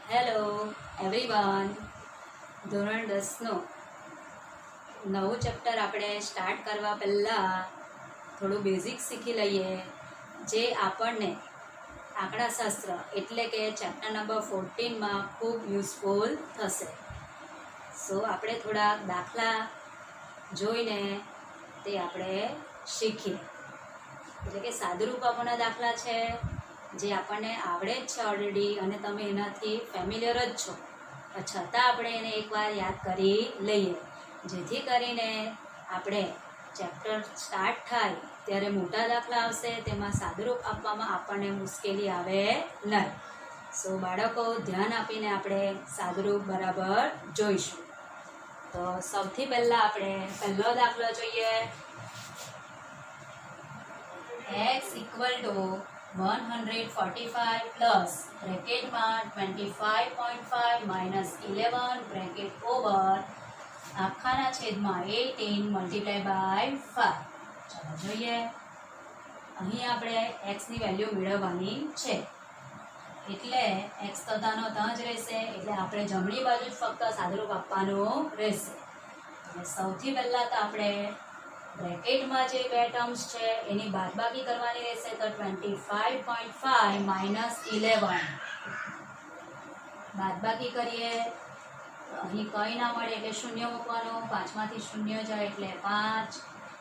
Hello everyone. ધોરણ 10નું નવું chapter આપણે સ્ટાર્ટ કરવા પહેલાં થોડું બેઝિક શીખી લઈએ, જે આપણને આંકડાશાસ્ત્ર એટલે કે ચેપ્ટર નંબર 14માં ખૂબ યુઝફુલ થશે. સો આપણે થોડાક દાખલા જોઈને તે આપણે શીખીએ. એટલે કે સાદુરૂપ આપવાના દાખલા છે જે આપણને આવડે જ છે ઓલરેડી, અને તમે એનાથી ફેમિલિયર જ છો, છતાં આપણે એને એકવાર યાદ કરી લઈએ, જેથી કરીને આપણે ચેપ્ટર સ્ટાર્ટ થાય ત્યારે મોટા દાખલા આવશે, તેમાં સાદુરૂપ આપવામાં આપણને મુશ્કેલી આવે નહીં. સો બાળકો ધ્યાન આપીને આપણે સાદુરૂપ બરાબર જોઈશું. તો સૌથી પહેલાં આપણે પહેલો દાખલો જોઈએ. x equal to 145 plus બ્રેકેટમાં 25.5 minus 11 બ્રેકેટ ઓવર આખાના છેદમાં 18 મલ્ટીપ્લાય બાય 5. ચાલો જોઈએ. અહીં આપણે x ની વેલ્યુ મેળવવાની છે, એટલે x તો તાનો ત્યાં જ રહેશે, એટલે આપણે જમણી બાજુ જ ફક્ત સાદુરૂપ આપવાનું રહેશે. એટલે સૌથી પહેલાં તો આપણે બ્રેકેટમાં જે બે ટર્મ્સ છે એની બાદબાકી કરવાની રહેશે. તો 25.5 માઇનસ 11 બાદબાકી કરીએ તો અહીં કંઈ ના મળે એટલે શૂન્ય મૂકવાનું. 5માંથી શૂન્ય જાય એટલે 5,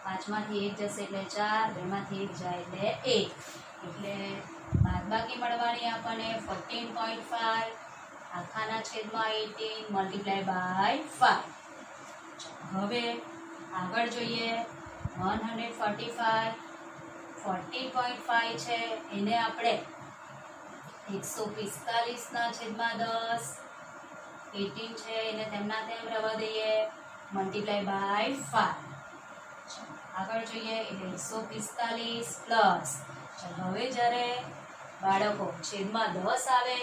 5માંથી 1 જશે એટલે 4, 2માંથી 1 જાય એટલે 1, એટલે બાદબાકી મળવાની આપણને 14.5 આખાના છેદમાં 18 મલ્ટીપ્લાય બાય 5. હવે આગળ જોઈએ. 145 40.5 છે, એને આપણે 145 છેદમાં 10, 18 છે એને તેમના તેમ રહેવા દઈએ, મલ્ટીપ્લાય બાય 5. આગળ જોઈએ એટલે 145 પ્લસ. હવે જ્યારે બાળકો છેદમાં 10 આવે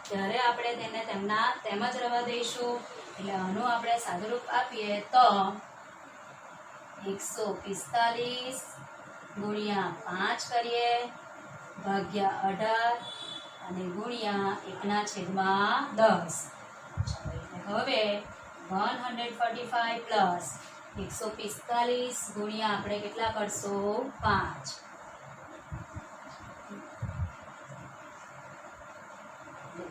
ત્યારે આપણે તેને તેમના તેમ જ રહેવા દઈશું. એટલે આનું આપણે સાદુરૂપ આપીએ તો 145 ગુણ્યા 5 કરીએ ભાગ્યા 18 અને ગુણ્યા 1/10. હવે 145 પ્લસ 145 ગુણ્યા આપણે કેટલા કરશું? 5.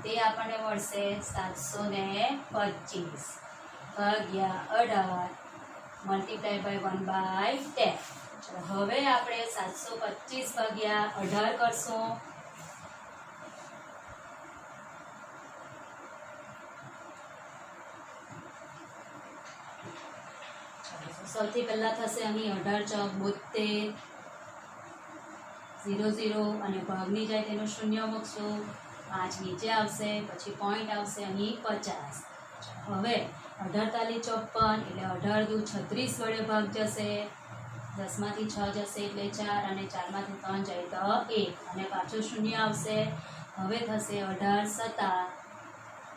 તે આપણને મળશે 725 ભાગ્યા 18 મલ્ટીપ્લાય બાય 1/10. હવે આપણે 725 ભાગ્યા 18 કરશું. સૌથી પહેલા થશે અહીં 18 × 72, 0 અને ભાગની જાય તેનું શૂન્ય મૂકશું. 5 નીચે આવશે, પછી પોઈન્ટ આવશે અહીં 50. હવે 18 × 54 એટલે 18 × 36 વડે ભાગ જશે. 10માંથી 6 જશે એટલે 4, અને 4માંથી 3 જાય તો 1, અને પાછું શૂન્ય આવશે. હવે થશે 18 × 7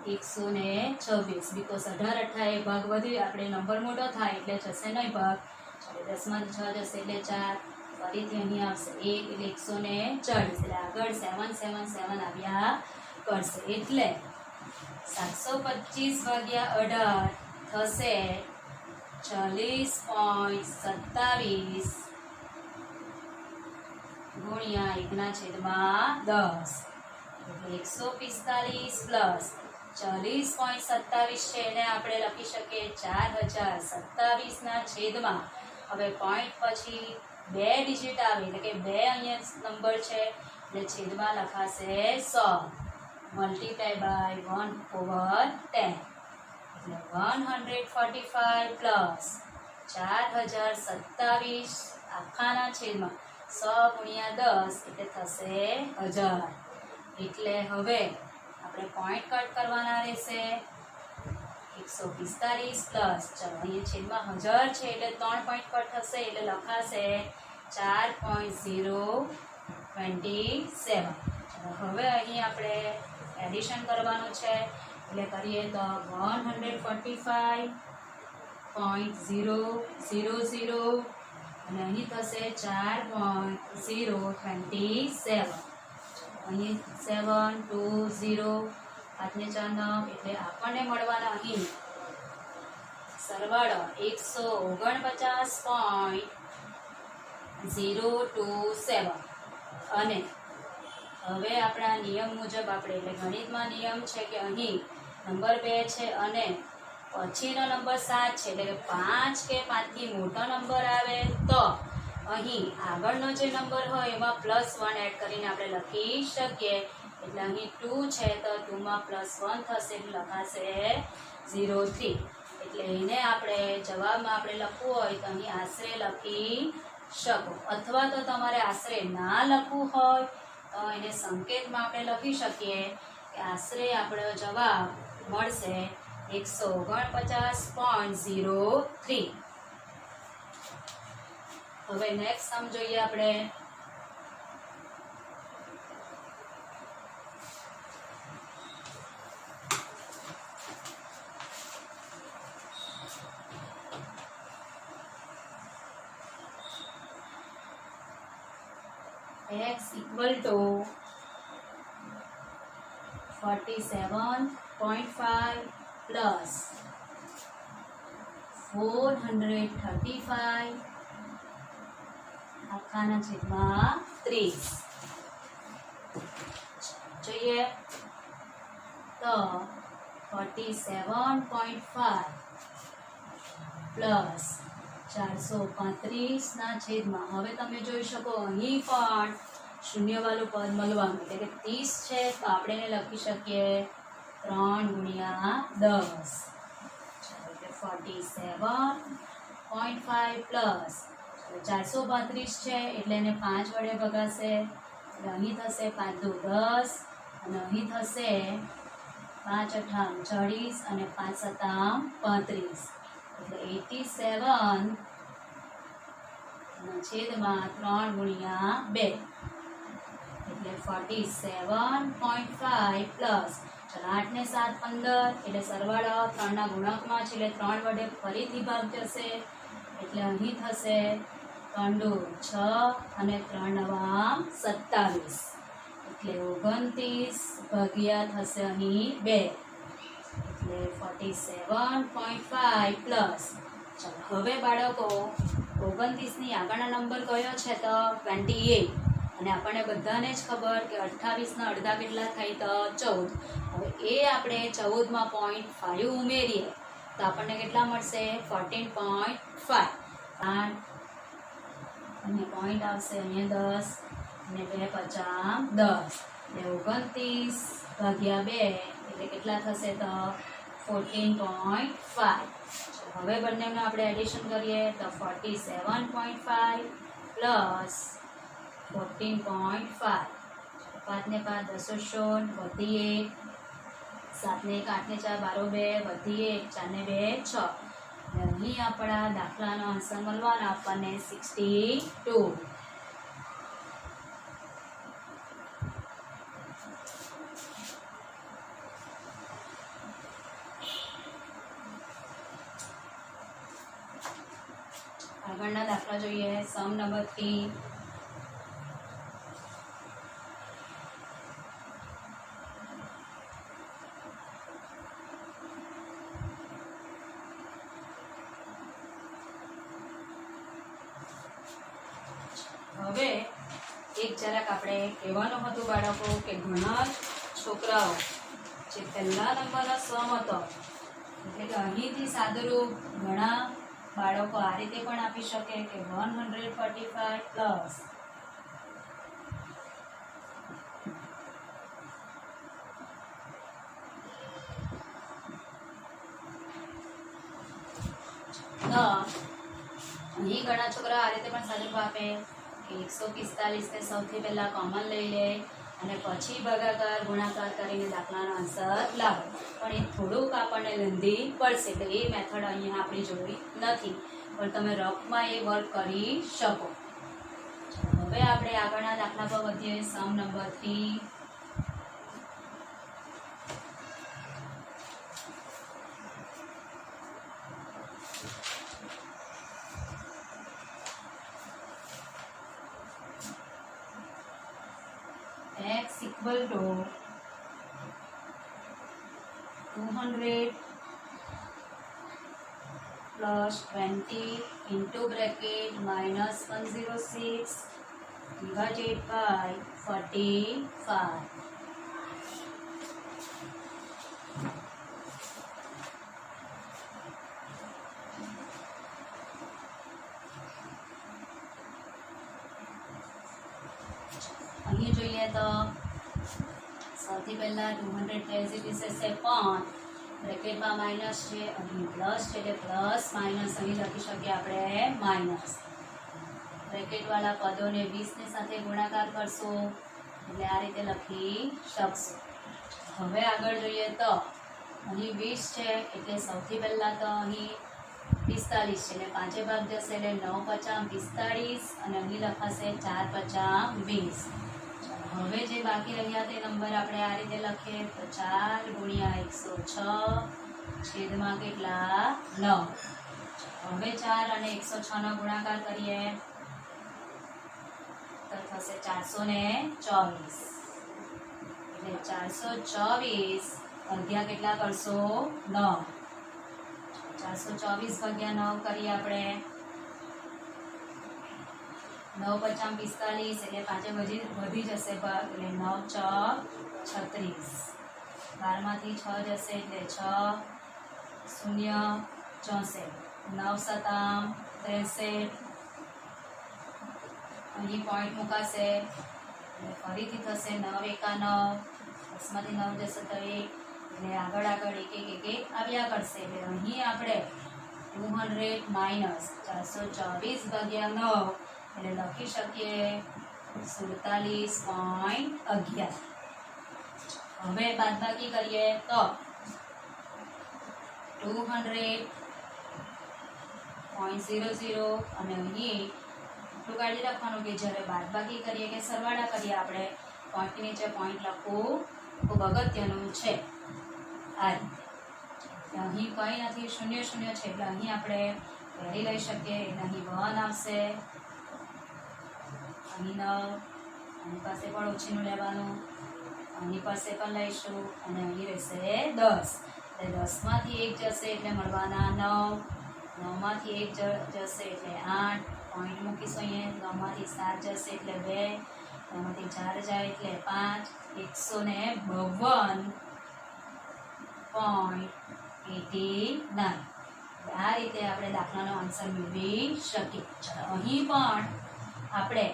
126, બીકોઝ 18 એ ભાગ વધી આપણે નંબર મોટો થાય એટલે જશે નહીં ભાગ. 10માંથી 6 જશે એટલે 4, ફરીથી અહીં આવશે 1 એટલે 140, એટલે આગળ 777 આવ્યા કરશે. એટલે 725 ભાગ્યા 18 થશે 40.27 ગુણ્યા 1/10. એટલે 145 પ્લસ 40.27 છે, એને આપણે લખી શકીએ 4027 છેદમાં. હવે પોઈન્ટ પછી 2 ડિજિટ આવે એટલે કે 2 અહીંયા નંબર છે, એટલે છેદમાં લખાશે 100 મલ્ટીપ્લાય બાય 1/10. એટલે 145 પ્લસ 4027 આખાના છેદમાં 100 ગુણ્યા 10 એટલે થશે 1000. એટલે હવે આપણે પોઈન્ટ કટ કરવાના રહેશે. 145 પ્લસ, ચાલો અહીંયા છેદમાં 1000 છે એટલે 3 પોઈન્ટ કટ થશે, એટલે લખાશે 4.027. હવે અહીં આપણે એડિશન કરવાનું છે, એટલે કરીએ તો 145.000 અને અહીં થશે 4.027. અહીં 7 2 0 5 ને 4 9 એટલે આપણને મળવાના અહીં સરવાળો 149.027 અને હવે આપણા નિયમ મુજબ આપણે એટલે ગણિતમાં નિયમ છે કે અહીં નંબર 2 છે અને પછીનો નંબર 7 છે એટલે કે 5 કે 5 થી મોટો નંબર આવે તો અહીં આગળનો જે નંબર હોય એમાં +1 એડ કરીને આપણે લખી શકીએ. એટલે અહીં 2 છે તો 2 માં +1 થશે એટલે લખાશે 0.3. એટલે એને આપણે જવાબમાં આપણે લખવું હોય તો અહીં આશરે લખી શકો અથવા તો તમારે આશરે ના લખવું હોય તો એને સંકેતમાં આપણે લખી શકીએ કે આશરે આપણો જવાબ મળશે 149.03. હવે નેક્સ્ટ સમ જોઈએ આપણે. x equal to 47.5 plus 435 આખાના છેદમાં 30 જોઈએ તો 47.5 પ્લસ 435 ના છેદમાં હવે તમે જોઈ શકો અહીં પણ શૂન્યવાળું પદ મળવાનું એટલે કે 30 છે તો આપણે એને લખી શકીએ 3 ગુણ્યા 10 એટલે 47.5 પ્લસ 435 છે એટલે એને 5 વડે ભગાશે એટલે અહીં થશે 5 દુ 10 અને અહીં થશે 5 અઠામ 40 અને 5 સતામ 35 એટલે 87 છેદમાં 3 ગુણ્યા 2 એટલે 47.5 પ્લસ 8 ને 7 15 એટલે સરવાળો 3 ના ગુણકમાં છે એટલે 3 વડે ફરીથી ભાગ જશે એટલે અહીં થશે 3 દુ 6 અને 3 નવા 27 એટલે 29 ભાગ્યા થશે અહીં 2 એટલે 47.5 પ્લસ. ચાલો હવે બાળકો 29 ની આગળનો નંબર કયો છે તો 28 અને આપણને બધાને જ ખબર કે 28 ના અડધા કેટલા થાય તો 14. હવે એ આપણે 14 માં 0.5 ઉમેરીએ તો આપણને કેટલા મળશે 14.5 અને પોઈન્ટ આવશે અહીંયા 10 અને 2 પચામ 10 એટલે 29 ભાગ્યા 2 એટલે કેટલા થશે તો 14.5. હવે બંનેનું આપણે એડિશન કરીએ તો 47.5 પ્લસ 14.5 5 ને 5 10 શૂન્ય વધી 1 7 ને 1 8 ને 4 12 2 વધી 1 4 ને 2 6 અહીં આપણા દાખલાનો આન્સર મળવાનો આપણને 62. આગળના દાખલા જોઈએ. Sum number 3. હવે એક જરાક આપણે કહેવાનું હતું બાળકો કે ઘણા છોકરાઓ જે પહેલા નંબરનો સમ હતો એટલે કે અહીંથી સાદુરૂપ ઘણા બાળકો આ રીતે પણ આપી શકે કે 145 પ્લસ 10 અહીં ઘણા છોકરા આ રીતે પણ સાદુરૂપ આપે કે 145 ને સૌથી પહેલા કોમન લઈ લે અને પછી ભાગાકાર ગુણાકાર કરીને દાખલાનો આન્સર લાવે પણ એ થોડુંક આપણને લેન્ધી પડશે એટલે એ મેથડ અહીંયા આપણી જોઈ નથી પણ તમે રફમાં એ વર્ક કરી શકો. હવે આપણે આગળના દાખલા પર વધીએ. Sum number 3. x equal to 200 plus 20 into bracket minus 106 divided by 45. અહીં જોઈએ તો સૌથી પહેલા 200 પોઝિટિવ છે પણ બ્રેકેટમાં માઇનસ છે, અહીં પ્લસ છે એટલે પ્લસ માઇનસ અહીં લખી શકીએ આપણે માઇનસ. બ્રેકેટવાળા પદોને 20 સાથે ગુણાકાર કરશો એટલે આ રીતે લખી શકશો. હવે આગળ જોઈએ તો અહીં 20 છે એટલે સૌથી પહેલાં તો અહીં 45 છે એટલે પાંચે ભાગ જશે એટલે 9 પચામ 45 અને અહીં લખાશે 4 પચામ 20. હવે જે બાકી રહ્યા તે નંબર આપણે આ રીતે લખીએ તો 4 ગુણ્યા 106 છેદમાં કેટલા 9. હવે 4 અને 106 નો ગુણાકાર કરીએ તો થશે 424 એટલે 424 ભાગ્યા કેટલા કરશો 9. 424 ભાગ્યા 9 કરીએ આપણે 9 પચામ 45 એટલે પાંચે વધી જશે ભાગ એટલે 9 ચોક 36. 12 માંથી 6 જશે એટલે 6 શૂન્ય 64 9 સતામ 63. અહીં પોઈન્ટ મુકાશે એટલે ફરીથી થશે 9 એકા 9 10માંથી 9 જશે તો 1 એટલે આગળ આગળ એક આવ્યા કરશે. એટલે અહીં આપણે 200 માઇનસ 424 ભાગ્યા 9 એટલે લખી શકીએ 47.11. હવે બાદબાકી કરીએ તો 200.00 અને અહીં એટલું કાઢી રાખવાનું કે જ્યારે બાદબાકી કરીએ કે સરવાળા કરીએ આપણે પોઈન્ટ નીચે પોઈન્ટ લખવું ખૂબ અગત્યનું છે. આ રીતે અહીં કંઈ નથી, 0 0 છે એટલે અહીં આપણે કેરી લઈ શકીએ એટલે અહીં 1 આવશે, અહીં 9, આની પાસે પણ ઓછીનું લેવાનું, આની પાસે પણ લઈશું અને અહીં રહેશે 10. એટલે 10 માંથી 1 જશે એટલે મળવાના 9, 9 માંથી 1 જશે એટલે 8, પોઈન્ટ મૂકીશું અહીંયા, 9 માંથી 7 જશે એટલે 2, 9 માંથી 4 જાય એટલે 5, 152.89. આ રીતે આપણે દાખલાનો આન્સર મેળવી શકીએ. અહીં પણ આપણે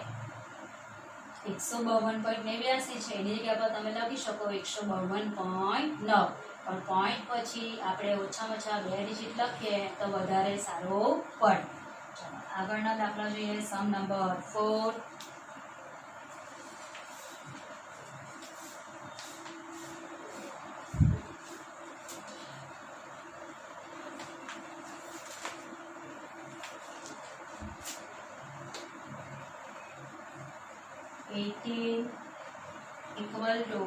152.89 છે એની જગ્યા પર તમે લખી શકો 152.9, પણ પોઈન્ટ પછી આપણે ઓછામાં ઓછા 2 ડિજિટ લખીએ તો વધારે સારું પડે. ચાલો આગળના દાખલા જોઈએ. Sum number 4. equal to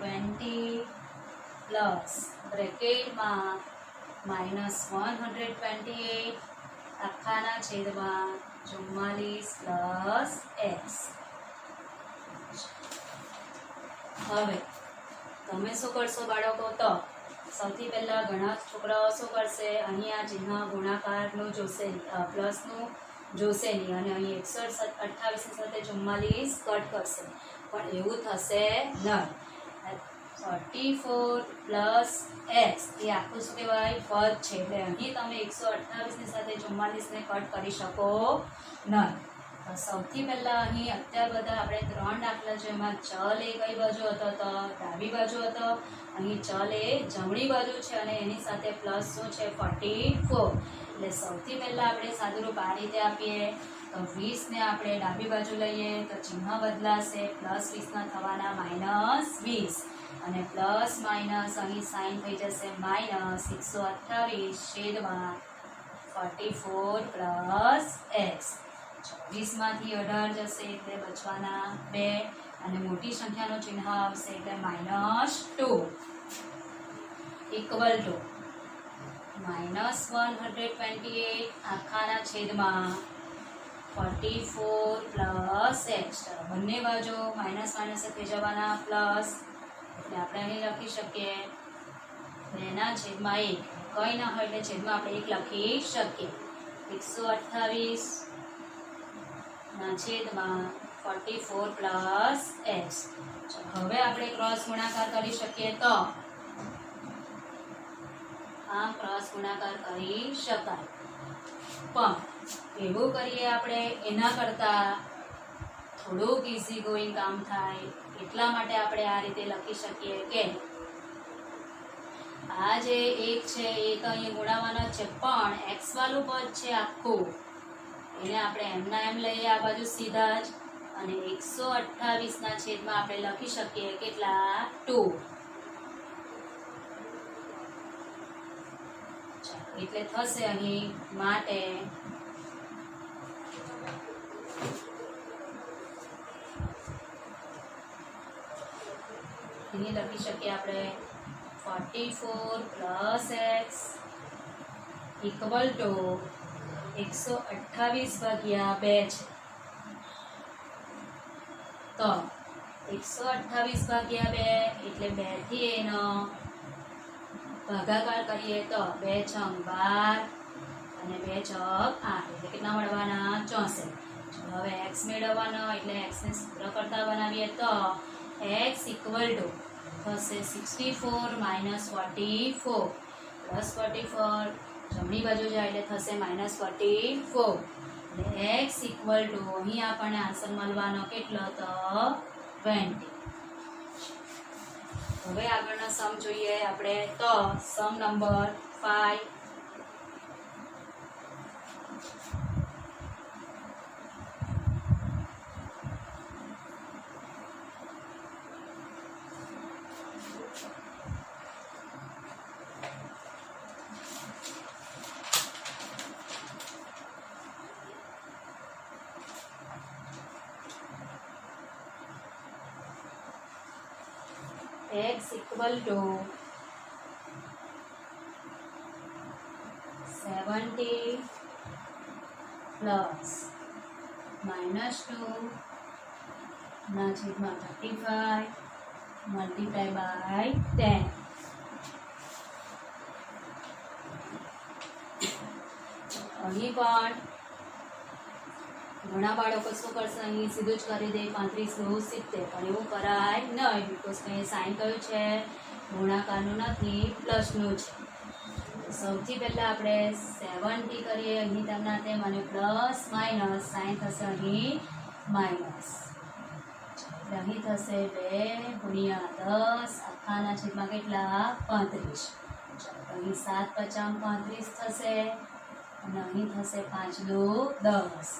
20 plus બ્રેકેટમાં -128 આખાના છેદમાં 44 plus x. હવે તમે શું કરશો બાળકો? તો સૌથી પહેલા ઘણા છોકરાઓ શું કરશે, અહીંયા ચિહ્ન ગુણાકારનું જોશે, પ્લસનું જોશે નહીં અને અહીં 128 સાથે 44 કટ કરશે, પણ એવું થશે નહીં. 34 plus x એ આખું શું કહેવાય પદ છે એટલે અહીં તમે 128 સાથે 44 ને કટ કરી શકો નહીં. તો સૌથી પહેલાં અહીં અત્યાર બધા આપણે 3 દાખલા છે એમાં ચલ એ કઈ બાજુ હતો તો ડાબી બાજુ હતો, અહીં ચલ એ જમણી બાજુ છે અને એની સાથે પ્લસ શું છે 44. એટલે સૌથી પહેલાં આપણે સાદુરૂપ આ રીતે આપીએ તો 20 ને આપણે ડાબી બાજુ લઈએ તો ચિહ્ન બદલાશે, પ્લસ 20 ના થવાના -20 અને પ્લસ માઇનસ અહીં સાઇન થઈ જશે -128 છેદમાં 44 plus x. 20 માંથી 18 જશે એટલે બચવાના 2 અને મોટી સંખ્યાનું ચિહ્ન આવશે એટલે -2 equal to -128 આખાના છેદમાં 44 plus x. બંને બાજુ માઇનસ માઇનસ થઈ જવાના પ્લસ એટલે આપણે અહીં લખી શકીએ 2 છેદમાં 1 કંઈ ના હોય એટલે છેદમાં આપણે 1 લખી શકીએ. 128 ના છેદમાં 44 પ્લસ x. હવે આપણે ક્રોસ ગુણાકાર કરી શકીએ તો આ ક્રોસ ગુણાકાર કરી શકાય, પણ એવું કરીએ આપણે એના કરતા થોડુંક ઇઝી ગોઈંગ કામ થાય એટલા માટે આપણે આ રીતે લખી શકીએ કે આ જે 1 છે એ તો અહીં ગુણાવાનો છે, પણ x વાળું પદ છે આખું એને આપણે એમના એમ લઈએ આ બાજુ સીધા જ, અને 128 ના છેદમાં આપણે લખી શકીએ કેટલા 2. એટલે થશે અહીં માટે અહીં લખી શકીએ આપણે 44 પ્લસ x ઇક્વલ ટુ 128 ભાગ્યા 2 છે. તો 128 ભાગ્યા 2 એટલે 2 થી એનો ભાગાકાર કરીએ તો 2 છંગ 12 અને 2 છંગ 8 એટલે કેટલા મળવાના 64. હવે x મેળવવાનો એટલે x ને સૂત્ર કરતા બનાવીએ તો x ઇક્વલ ટુ થશે 64 માઇનસ 44 પ્લસ 44 જમણી બાજુ જાય એટલે થશે માઇનસ 44 એટલે x ઇક્વલ ટુ અહીં આપણને આન્સર મળવાનો કેટલો તો 20. હવે આગળનો સમ જોઈએ આપણે તો સમ number 5. x equal to 70 plus minus 2 ના છેદમાં 35 multiply by 10. અહીં પણ ઘણા બાળકો શું કરશે અહીં સીધું જ કરી દે 35 નું 70, પણ એવું કરાય નહીં બીકોઝ કંઈ સાઇન કયું છે ગુણાકારનું નથી પ્લસનું છે. સૌથી પહેલાં આપણે 70 કરીએ અહીં તેમના તેમ અને પ્લસ માઇનસ સાઇન થશે અહીં માઇનસ એટલે અહીં થશે 2 ગુણ્યા 10 આખાના છેદમાં કેટલા 35. અહીં 7 પચાસ 35 થશે અને અહીં થશે 5 દુ 10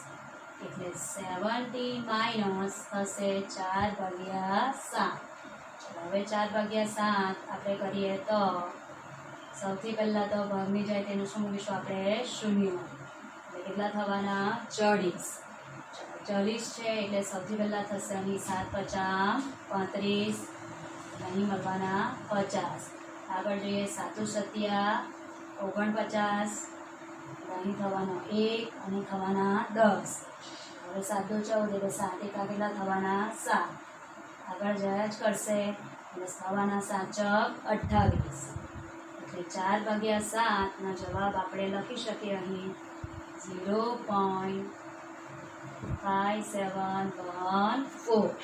એટલે 70 માઇનસ થશે 4 ભાગ્યા 7. હવે 4 ભાગ્યા 7 આપણે કરીએ તો સૌથી પહેલાં તો ભાગની જાય તેનું શું મૂકીશું આપણે 0 એટલે કેટલા થવાના 40. 40 છે એટલે સૌથી પહેલાં થશે અહીં 7 પચાસ 35 અહીં મળવાના 50. આગળ જોઈએ 7 સત્યા 49 અહીં થવાનો 1 અને થવાના 10. હવે 7 દુ 14 એટલે 7 એકા કેટલા થવાના 7. આગળ જયા જ કરશે એટલે થવાના 7 28 એટલે 4 ભાગ્યા 7 ના જવાબ આપણે લખી શકીએ અહીં 0.5714.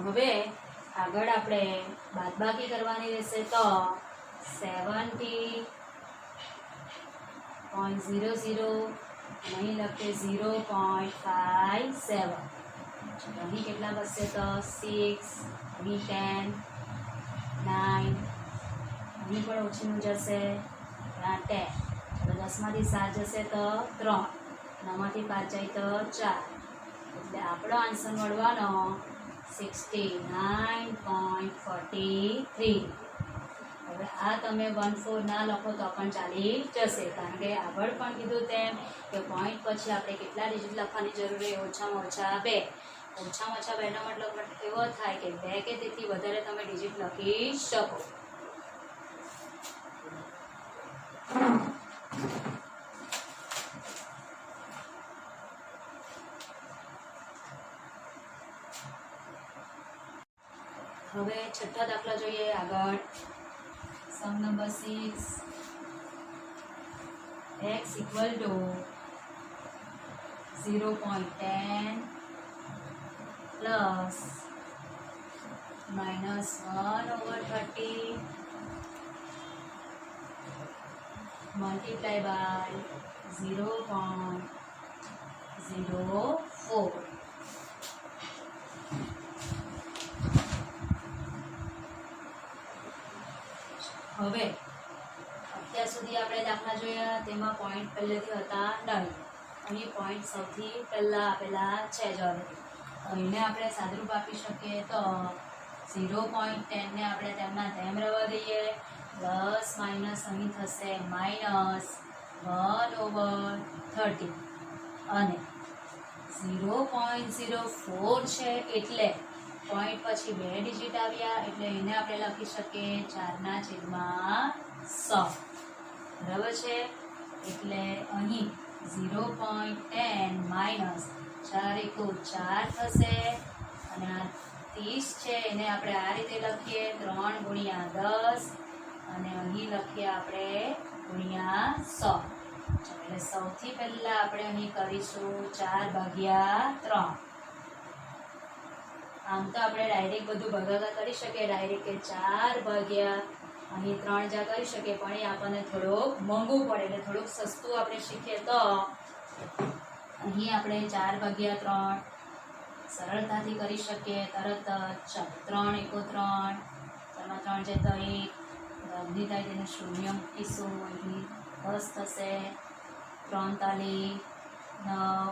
હવે આગળ આપણે બાદબાકી કરવાની રહેશે તો 70.00 અહીં લખીએ 0.57. અહીં કેટલા બચશે તો 6 અહીં 10 9 અહીં પણ ઓછું જશે 10. 10માંથી 7 જશે તો 3, 9માંથી 5 જાય તો 4 એટલે આપણો આન્સર મળવાનો 69.43. હવે આ તમે 14 ના લખો તો પણ ચાલી જશે, કારણ કે આગળ પણ કીધું તેમ કે પોઈન્ટ પછી આપણે કેટલા ડિજિટ લખવાની જરૂર છે ઓછામાં ઓછા 2. ઓછામાં ઓછા 2નો મતલબ એવો થાય કે 2 કે તેથી વધારે તમે ડિજિટ લખી શકો. હવે છઠ્ઠા દાખલા જોઈએ આગળ. Sum number 6, x equal to 0.10 plus minus 1/30 multiply by 0.04. હવે અત્યાર સુધી આપણે દાખલા જોયા તેમાં પોઈન્ટ પહેલેથી હતા નહીં. અહીં પોઈન્ટ સૌથી પહેલા આપેલા છે જ already. એને આપણે સાદરૂપ આપી શકીએ તો 0.10 ને આપણે તેમના તેમ રહેવા દઈએ, પ્લસ માઇનસ અહીં થશે માઇનસ 1/30 અને 0.04 છે એટલે પોઈન્ટ પછી 2 ડિજિટ આવ્યા એટલે એને આપણે લખી શકીએ 4/100. બરાબર છે. એટલે અહીં 0.10 માઇનસ 4 × 4 થશે અને આ 30 છે એને આપણે આ રીતે લખીએ 3 × 10 અને અહીં લખીએ આપણે × 100. એટલે સૌથી પહેલા આપણે અહીં કરીશું 4/3. આમ તો આપણે ડાયરેક્ટ બધું ભાગાકાર કરી શકીએ, ડાયરેક્ટ કે 4 અહીં 3 જા કરી શકીએ, પણ એ આપણને થોડુંક મોંઘું પડે એટલે થોડુંક સસ્તું આપણે શીખીએ તો અહીં આપણે 4/3 સરળતાથી કરી શકીએ તરત જ. 3 × 3 3 છે તો 1 અડધી થાય તેને શૂન્ય મૂકીશું, અહીં 10 થશે, 3 તાલી 9,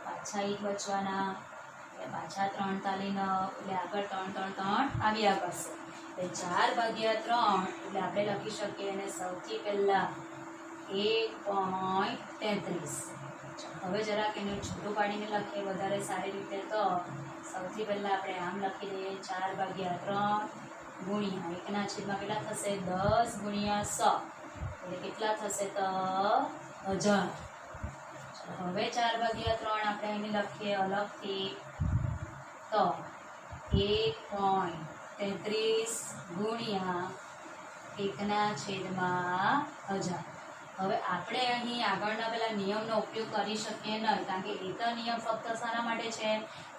પાછા 1 બચવાના એટલે પાછા 3 તાલી 9 એટલે આગળ 3 3 3 આવ્યા કરશે. એટલે 4/3 એટલે આપણે લખી શકીએ અને સૌથી પહેલા 1.33. હવે જરાક એને છૂટું પાડીને લખીએ વધારે સારી રીતે તો સૌથી પહેલા આપણે આમ લખી દઈએ 4/3 ગુણ્યા 1/છેદમાં કેટલા થશે 10 × 100 એટલે કેટલા થશે તો 1000. હવે 4/3 આપણે અહીં લખીએ અલગથી તો 1.33 ગુણ્યા 1/1000. હવે આપણે અહીં આગળના પેલા નિયમનો ઉપયોગ કરી શકીએ નહીં, કારણ કે એ તો નિયમ ફક્ત શાના માટે છે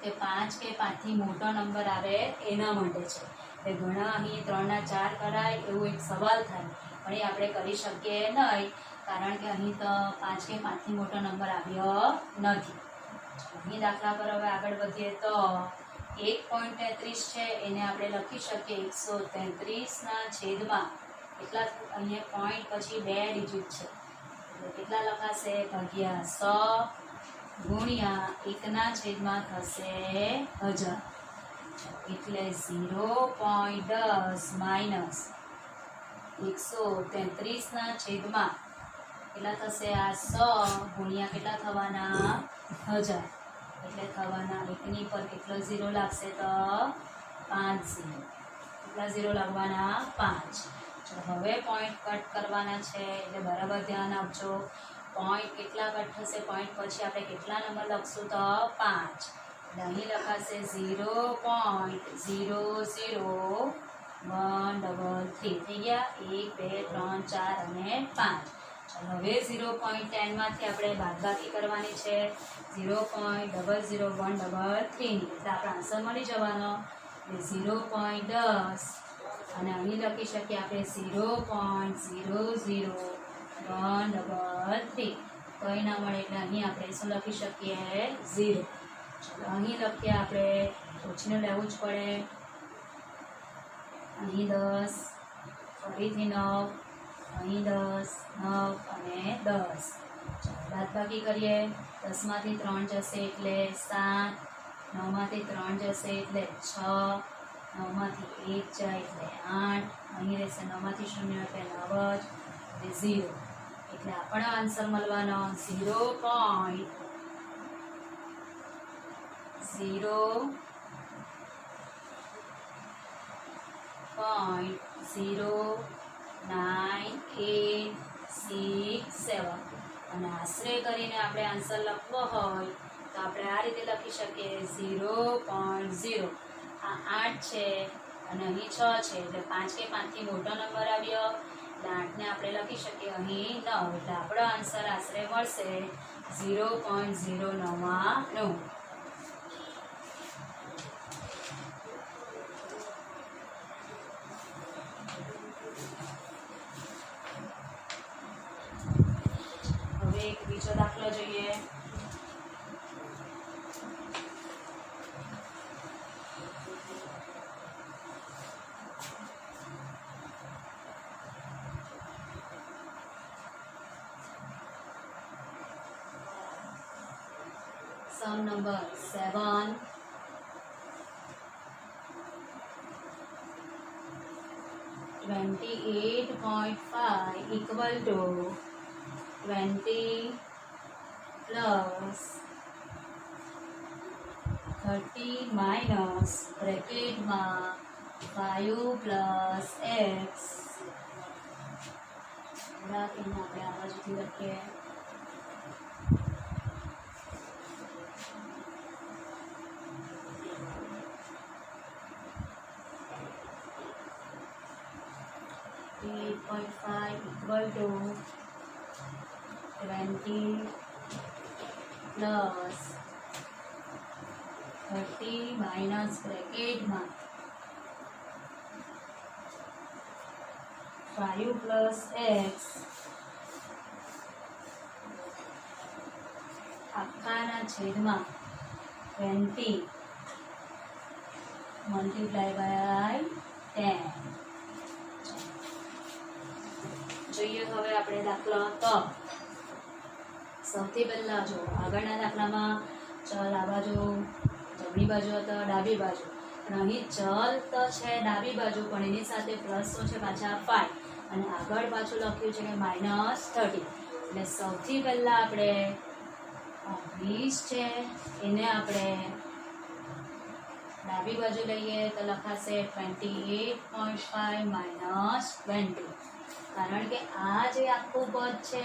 કે 5 કે 5 થી મોટો નંબર આવે એના માટે છે. એટલે ઘણા અહીં 3 ના 4 કરાય એવું એક સવાલ થાય, પણ એ આપણે કરી શકીએ નહીં કારણ કે અહીં તો 5 કે 5 થી મોટો નંબર આવ્યો નથી. અહીં દાખલા પર હવે આગળ વધીએ તો 1.33 છે એને આપણે લખી શકીએ 133/, કેટલા અહીંયા પોઈન્ટ પછી 2 ડિજિટ છે એટલે કેટલા લખાશે /100 ગુણ્યા 1/છેદમાં થશે 1000 એટલે 0.10 માઇનસ 133/, કેટલા થશે આ 100 ગુણ્યા કેટલા થવાના 1000 એટલે થવાના 1ની પર કેટલો 0 લાગશે તો 5 0. કેટલા 0 લાગવાના 5. હવે પોઈન્ટ કટ કરવાના છે એટલે બરાબર ધ્યાન આપજો. પોઈન્ટ કેટલા કટ થશે, પોઈન્ટ પછી આપણે કેટલા નંબર લખશું તો 5 એટલે અહીં લખાશે 0.00133 થઈ ગયા 1 2 3 4 અને 5. હવે 0.10 માંથી આપણે બાદબાકી કરવાની છે 0.00133 ની એટલે આપણો આન્સર મળી જવાનો એટલે 0.10 અને અહીં લખી શકીએ આપણે 0.00133 કંઈ ના મળે એટલે અહીં આપણે શું લખી શકીએ 0. ચલો અહીં લખીએ આપણે ઓછીને લેવું જ પડે. અહીં 10 ફરીથી 9 અહીં 10 9 અને 10. બાદબાકી કરીએ 10 માંથી 3 જશે એટલે 7, 9 માંથી 3 જશે એટલે 6, 9 માંથી 1 જાય એટલે 8, અહીં રહેશે 9 માંથી 0 એટલે 9 જ એટલે 0 એટલે આપણો આન્સર મળવાનો 0.0987 અને આશરે કરીને આપણે આન્સર લખવો હોય તો આપણે આ રીતે લખી શકીએ 0.0. આ 8 છે અને અહીં 6 છે એટલે 5 કે 5 થી મોટો નંબર આવ્યો એટલે 8 ને આપણે લખી શકીએ અહીં 9 એટલે આપણો આન્સર આશરે મળશે 0.099. હવે એક બીજો દાખલો જોઈએ. Sum number 7. $28.5 equal to 20 plus 30 minus bracket માં 5 plus x રાખીને આપણે આ બાજુથી લખીએ. $8.5 equal to 20 plus 30 minus bracket માં 5 plus x આખાના છેદમાં 20 multiply by 10. જોઈએ હવે આપણે દાખલો. તો સૌથી પહેલા જો આગળના દાખલામાં ચલ આ બાજુ જમણી બાજુ હતો ડાબી બાજુ, પણ અહીં ચલ તો છે ડાબી બાજુ પણ એની સાથે પ્લસ શું છે પાછા 5 અને આગળ પાછું લખ્યું છે કે -30. એટલે સૌથી પહેલા આપણે 20 છે એને આપણે ડાબી બાજુ લઈએ તો લખાશે 28.5 - 20. કારણ કે આ જે આખું પદ છે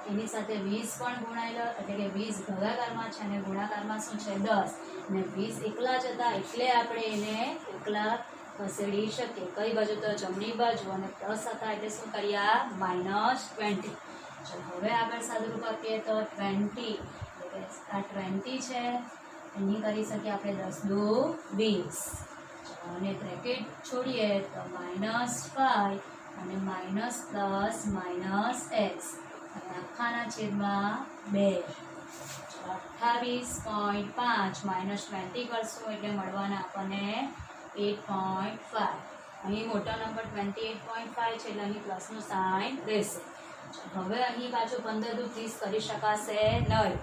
એની સાથે 20 પણ ગુણાયેલો એટલે કે 20 ભાગાકારમાં છે અને ગુણાકારમાં શું છે 10 અને 20 એકલા જ હતા એટલે આપણે એને એકલા ખસેડી શકીએ. કઈ બાજુ તો જમણી બાજુ અને પ્લસ હતા એટલે શું કર્યા -20. ચાલો હવે આગળ સાદુરૂપ આપીએ તો 20 એટલે આ 20 છે એની કરી શકીએ આપણે 10 દુ 20 અને બ્રેકેટ છોડીએ તો -5 અને માઇનસ પ્લસ માઇનસ એક્સ અને આખાના છેદમાં 2. 28.5 - 20 કરશું એટલે મળવાના આપણને 8.5. અહીં મોટો નંબર 28.5 છે એટલે અહીં પ્લસનું સાઇન રહેશે. હવે અહીં પાછું 15 દુ 30 કરી શકાશે નહીં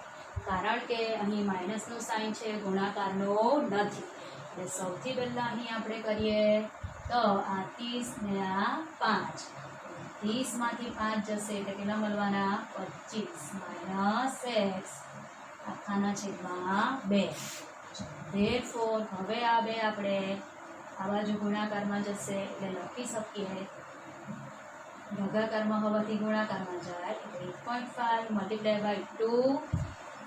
કારણ કે અહીં માઇનસનું સાઇન છે ગુણાકારનું નથી. એટલે સૌથી પહેલાં અહીં આપણે કરીએ તો આ 30 ને આ 5, 30 માંથી 5 જશે એટલે કેટલા મળવાના 25 - x આખાના છેદમાં 2. therefore હવે આ બે આપણે આ બાજુ ગુણાકારમાં જશે એટલે લખી શકીએ ભાગાકારમાં હોવાથી ગુણાકારમાં જાય એટલે 8.5 મલ્ટીપ્લાય બાય 2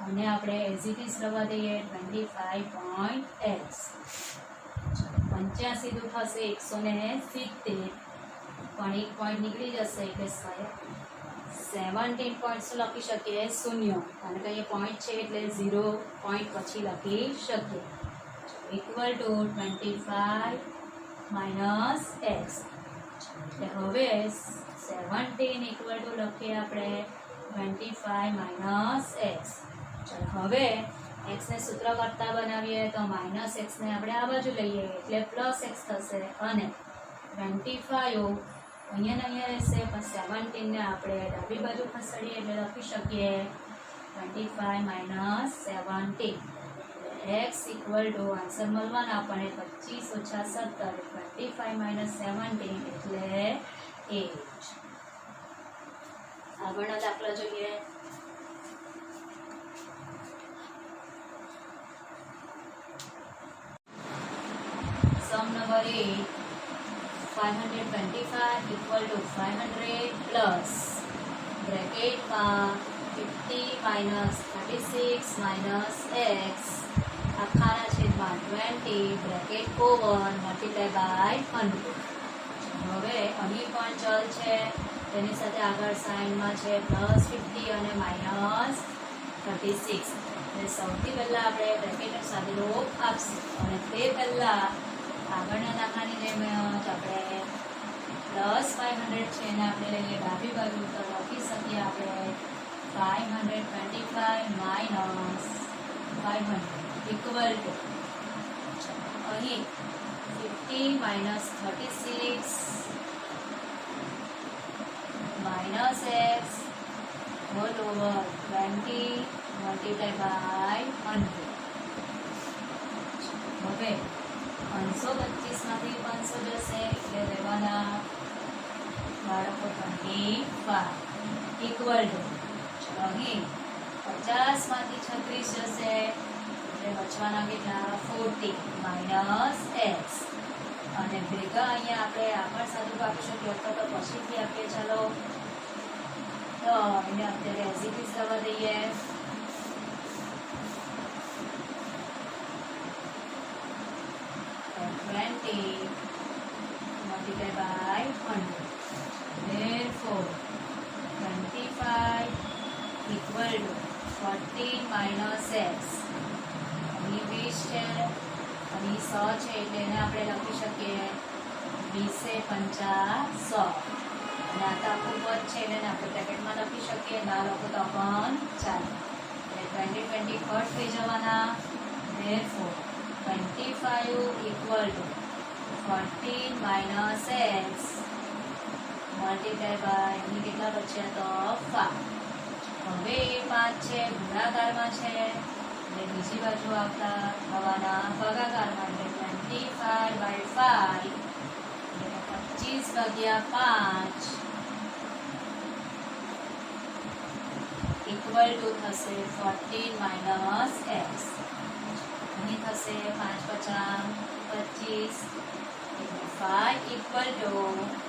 અને આપણે એઝ ઇટ ઇઝ લખવા દઈએ 25.x. 85 દુ થશે 170 પણ એક પોઈન્ટ નીકળી જશે એટલે 17 પોઈન્ટ શું લખી શકીએ 0 કારણ કે એ પોઈન્ટ છે એટલે 0 પોઈન્ટ પછી લખી શકીએ ઇક્વલ ટુ 25 - x. એટલે હવે 17 ઇક્વલ ટુ લખીએ આપણે 25 - x. ચાલો હવે x ને સૂત્ર કરતા બનાવીએ તો -x ને આપણે આ બાજુ લઈએ એટલે +x થશે અને 25 અહીંયા રહેશે પણ 17 ને આપણે ડાબી બાજુ ખસેડીએ એટલે લખી શકીએ 25 - 17. x ઇક્વલ ટુ આન્સર મળવાના આપણને 25 - 17 25 - 17 એટલે 8. આગળનો દાખલો જોઈએ. Sum number 8, 525 equal to 500 plus bracket માં 50 - 36 - x આખાના છેદમાં 20 બ્રેકેટ ઓવર મલ્ટીપ્લાય બાય 100. હવે અહીં પણ ચલ છે તેની સાથે આગળ સાઇનમાં છે +50 અને -36. એટલે સૌથી પહેલાં આપણે બ્રેકેટનો સાદુરૂપ આપશું અને તે પહેલાં આગળના દાખલાની જેમ જ આપણે +500 છે એને આપણે લઈએ ડાબી બાજુ તો લખી શકીએ આપણે 525 - 500 ઇક્વલ ટુ અહીં 50 - 36 - x whole over 20 multiply by 100. હવે 525 માંથી 500 જશે એટલે રહેવાના બાળકો 25 ઇક્વલ ટુ અહીં 50 માંથી 36 જશે એટલે બચવાના કેટલા 40 - x અને ભેગા અહીંયા આપણે આગળ સાદું આપી શકીએ અથવા તો પછીથી આપીએ. ચાલો તો એને અત્યારે એઝ ઇટ ઇઝ થવા દઈએ. multiplied by 100. Therefore, 25 equal to 14 minus x. અહીં 20 છે, અહીં 100 છે એટલે એને આપણે લખી શકીએ 20 × 50 100. અને આ તો આખું પદ છે એટલે આપણે બ્રેકેટમાં લખી શકીએ, ના લખો તો પણ ચાલે. એટલે 20 કટ થઈ જવાના. Therefore, 25 equal to 14 minus x multiplied by અહીં કેટલા બચ્યા તો 5. હવે એ 5 છે ગુણાકારમાં છે એટલે બીજી બાજુ આવતા થવાના ભાગાકારમાં એટલે 25/5 એટલે 25/5 ઇક્વલ ટુ થશે 14 minus x. અહીં થશે 5 × 25 એટલે 5 equal to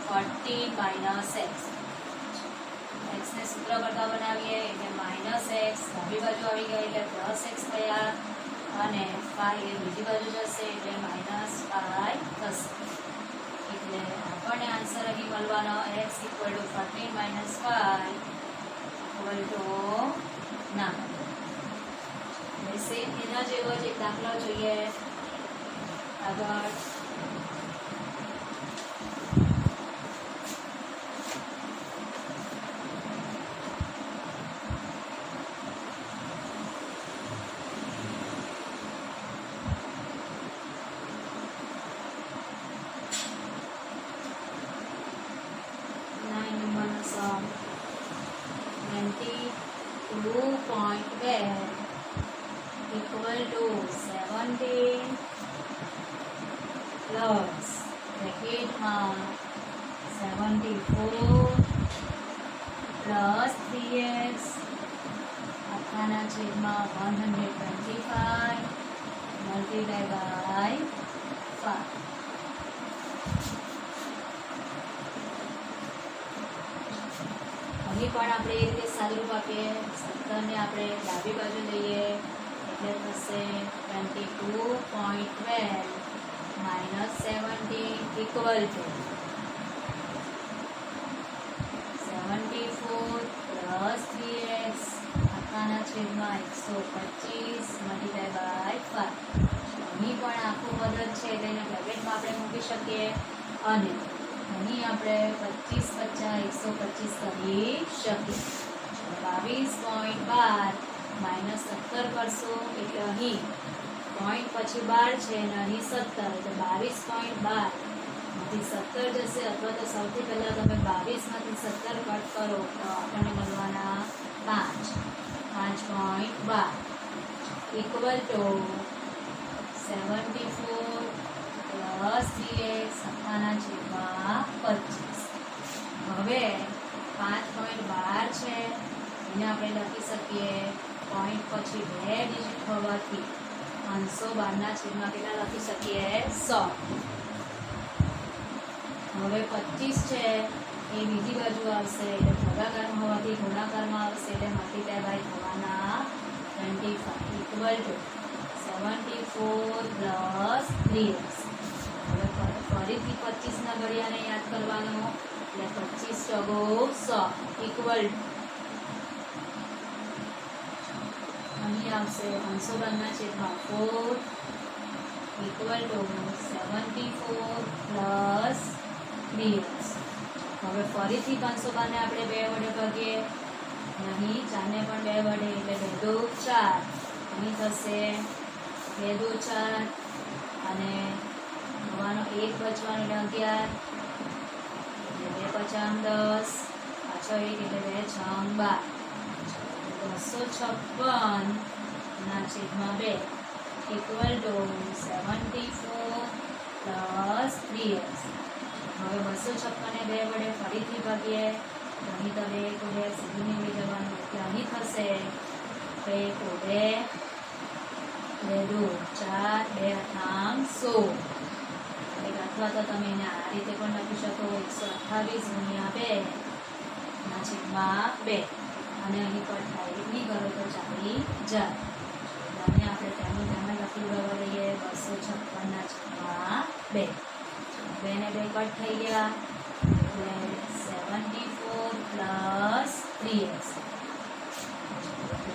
14 minus x. x ને સૂત્ર કરતા બનાવીએ એટલે -x ડાબી બાજુ આવી ગઈ એટલે +x થયા અને 5 એ બીજી બાજુ જશે એટલે -5 થશે. એટલે આપણને આન્સર અહીં મળવાનો x equal to 14 minus 5 equal to 9. Same એના જેવો જ એક દાખલો જોઈએ આગળ. Sum 22.12 equal to 17 plus bracketમાં 74 plus 3x આખાના છેદમાં 125 multiplied by 5. અહીં પણ આપણે એ રીતે સાદુરૂપ આપીએ. 17 ને આપણે ડાબી બાજુ લઈએ એટલે થશે 22.12 minus 17 equal to 74 plus 3x આખાના છેદમાં 125 multiplied by 5. અહીં પણ આખું પદ જ છે એટલે એને બ્રેકેટમાં આપણે મૂકી શકીએ અને અહીં આપણે 25 × 50 125 કરી શકીએ. 22.12 minus 17 કરશું એટલે અહીં પોઈન્ટ પછી 12 છે અને અહીં 17 એટલે 22.12 માંથી 17 જશે અથવા તો સૌથી પહેલાં તમે 22 માંથી 17 કટ કરો તો આપણને મળવાના 5. 5.12 ઇક્વલ ટુ 74 plus 3x આખાના છેદમાં 25. હવે 5.12 છે એને આપણે લખી શકીએ પોઈન્ટ પછી 2 ડિજિટ હોવાથી 512ના છેદમાં કેટલા લખી શકીએ 100. હવે 25 છે એ બીજી બાજુ આવશે એટલે ભાગાકારમાં હોવાથી ગુણાકારમાં આવશે એટલે મલ્ટીપ્લાય બાય થવાના 25 ઇક્વલ ટુ 74 પ્લસ 3x. હવે ફરીથી 25ના ઘડિયાને યાદ કરવાનો એટલે 25 ચોગો 100 ઇક્વલ અહીં આવશે 552/4 ઇક્વલ ટુ 74 પ્લસ 3x. હવે ફરીથી 512 ને આપણે 2 વડે ભાગીએ, અહીં 4 ને પણ 2 વડે એટલે 2 દુ 4, અહીં થશે 2 દુ 4 અને નવાનો 1 બચવાનો એટલે 11 એટલે 2 પચામ 10 પાછો 1 એટલે 2 છમ 12/256/2 ઇક્વલ ટુ 74 પ્લસ 3x. હવે 256 ને 2 વડે ફરીથી ભાગીએ, અહીં તો 2 કોડે સીધું નીકળી જવાનું એટલે અહીં થશે 2 કોડે 2 દુ 4 2 આઠામ 16. અથવા તો તમે એને આ રીતે પણ લખી શકો 128/2/2 અને અહીં પર થાય નહીં કરો તો ચાલી જાય. અને આપણે તેનું ધ્યાન લખી લેવા લઈએ 256/2. 2 ને 2 કટ થઈ ગયા એટલે 74 પ્લસ 3x.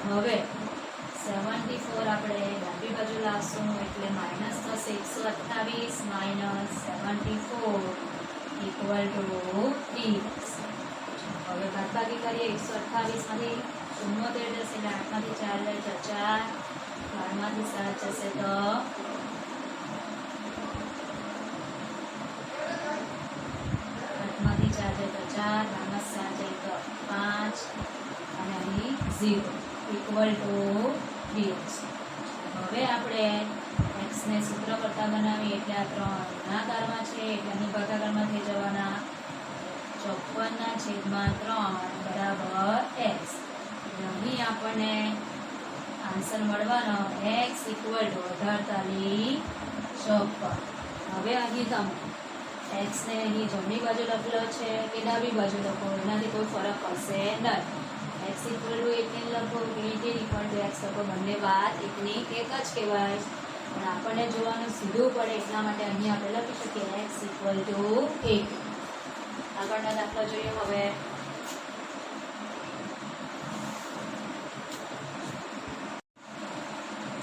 હવે 74 આપણે ડાબી બાજુ લાવશું એટલે માઇનસ થશે 128 માઇનસ 74 ઇક્વલ ટુ 3x. હવે બાદબાકી કરીએ 128માંથી 74 જશે એટલે 8માંથી 4 જાય તો 4, 12માંથી 7 જશે તો 8માંથી 4 જાય તો 4, 12માંથી 7 જાય તો 5 અને અહીં 0 ઇક્વલ ટુ 3x. હવે આપણે x ને સૂત્ર કરતા બનાવીએ એટલે આ 3 ગુણાકારમાં છે એટલે અહીં ભાગાકારમાં થઈ જવાના 54/3 બરાબર x. અહીં આપણને આન્સર મળવાનો x ઇક્વલ ટુ 18/54. હવે અહીં તમે x ને અહીં જમણી બાજુ લખેલો છે કે ડાબી બાજુ લખો એનાથી કોઈ ફરક પડશે નહીં. x ઇક્વલ ટુ 18 લખો કે 18 ઇક્વલ ટુ x લખો, બંને વાત એકની એક જ કહેવાય. પણ આપણને જોવાનું સીધું પડે એટલા માટે અહીં આપણે લખી શકીએ x ઇક્વલ ટુ 18. આગળનો દાખલો જોઈએ હવે.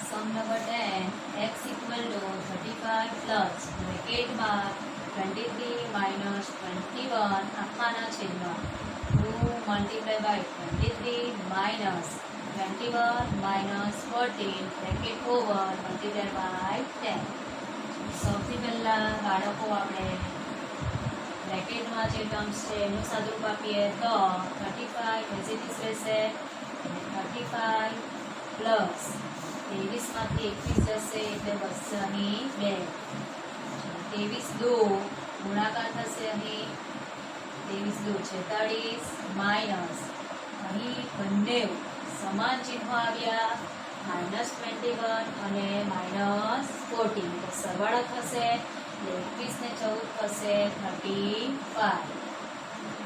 Sum number 10 x equal to 35 plus બ્રેકેટમાં 23 માઇનસ 21 આખાના છેદમાં 2 multiply by 23 minus 21 minus 14 bracket over multiply by 10. સૌથી પહેલાં બાળકો આપણે બ્રેકેટમાં જે ટર્મ્સ છે એનું સાદુરૂપ આપીએ તો 35 એઝ ઇટ ઇઝ રહેશે, 35 પ્લસ 23માંથી 21 જશે એટલે બચશે અહીં 2, 23 દુ ગુણાકાર થશે અહીં 23 દુ 46 માઇનસ અહીં બંને સમાન ચિહ્નો આવ્યા -21 અને -14 તો સરવાળો થશે એટલે 21 ને 14 થશે 35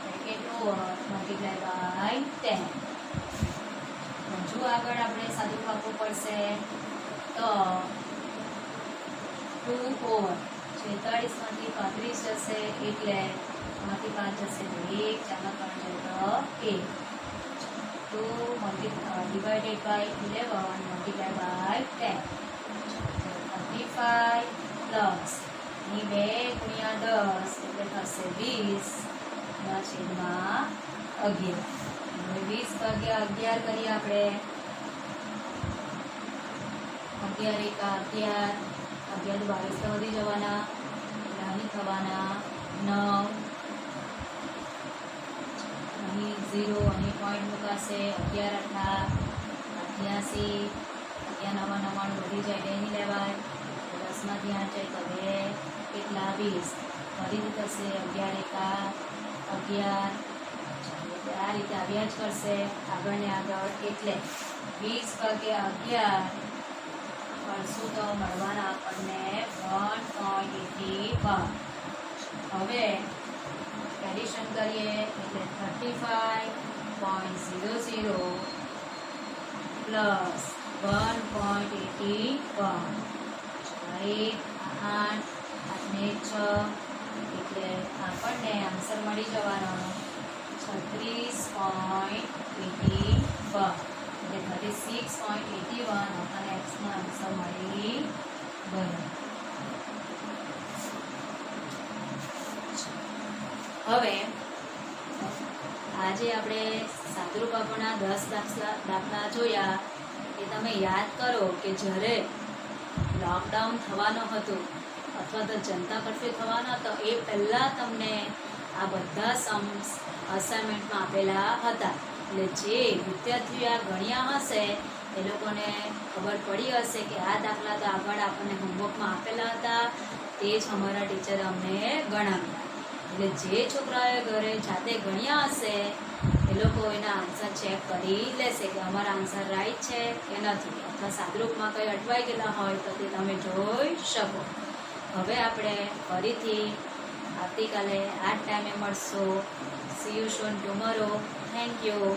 બ્રેકેટ ઓવર મલ્ટીપ્લાય બાય 10. હજુ આગળ આપણે સાદુરૂપ આપવું પડશે તો 2 ઓવર 46માંથી 35 જશે એટલે આમાંથી 5 જશે તો 1, 4 3 તો 1, 2 divided by 11 multiply by 10. 35 plus અહીં 2 ગુણ્યા 10 એટલે થશે 20/11. હવે 20/11 કરીએ આપણે. 11 એકા 11, 11 22 તો વધી જવાના એટલે અહીં થવાના 9, અહીં 0 અહીં પોઈન્ટ મુકાશે 11 8 88, 11 9 99 વધી જાય એટલે અહીં લેવાય. 10માંથી 8 જાય તો 2 કેટલા 20, ફરીથી થશે 11 એકા 11. આ રીતે આવ્યા જ કરશે આગળ ને આગળ એટલે 20/11 કરશું તો મળવાના આપણને 1.81. હવે એડિશન કરીએ એટલે 35.00 પ્લસ 1.81. 8 8 6 એટલે આપણને આન્સર મળી જવાનો 36.81 એટલે 36.81 આપણને એક્સનો આન્સર મળી ગયો. હવે આજે આપણે સાદુરૂપાપોના 10 દાખલા જોયા એ તમે યાદ કરો કે જ્યારે લોકડાઉન થવાનો હતો અથવા તો જનતા કર્ફ્યુ થવાનો હતો એ પહેલાં તમને આ બધા સમ્સ અસાઇનમેન્ટમાં આપેલા હતા. એટલે જે વિદ્યાર્થીઓ આ ગણ્યા હશે એ લોકોને ખબર પડી હશે કે આ દાખલા તો આગળ આપણને હોમવર્કમાં આપેલા હતા, તે જ અમારા ટીચરે અમને ગણાવ્યા. એટલે જે છોકરાઓએ ઘરે જાતે ગણ્યા હશે એ લોકો એના આન્સર ચેક કરી લેશે કે અમારા આન્સર રાઈટ છે કે નથી, અથવા સાદુરૂપમાં કંઈ અટવાઈ ગયેલા હોય તો તે તમે જોઈ શકો. હવે આપણે ફરીથી આવતીકાલે આ જ ટાઈમે મળશો. See you soon tomorrow. Thank you.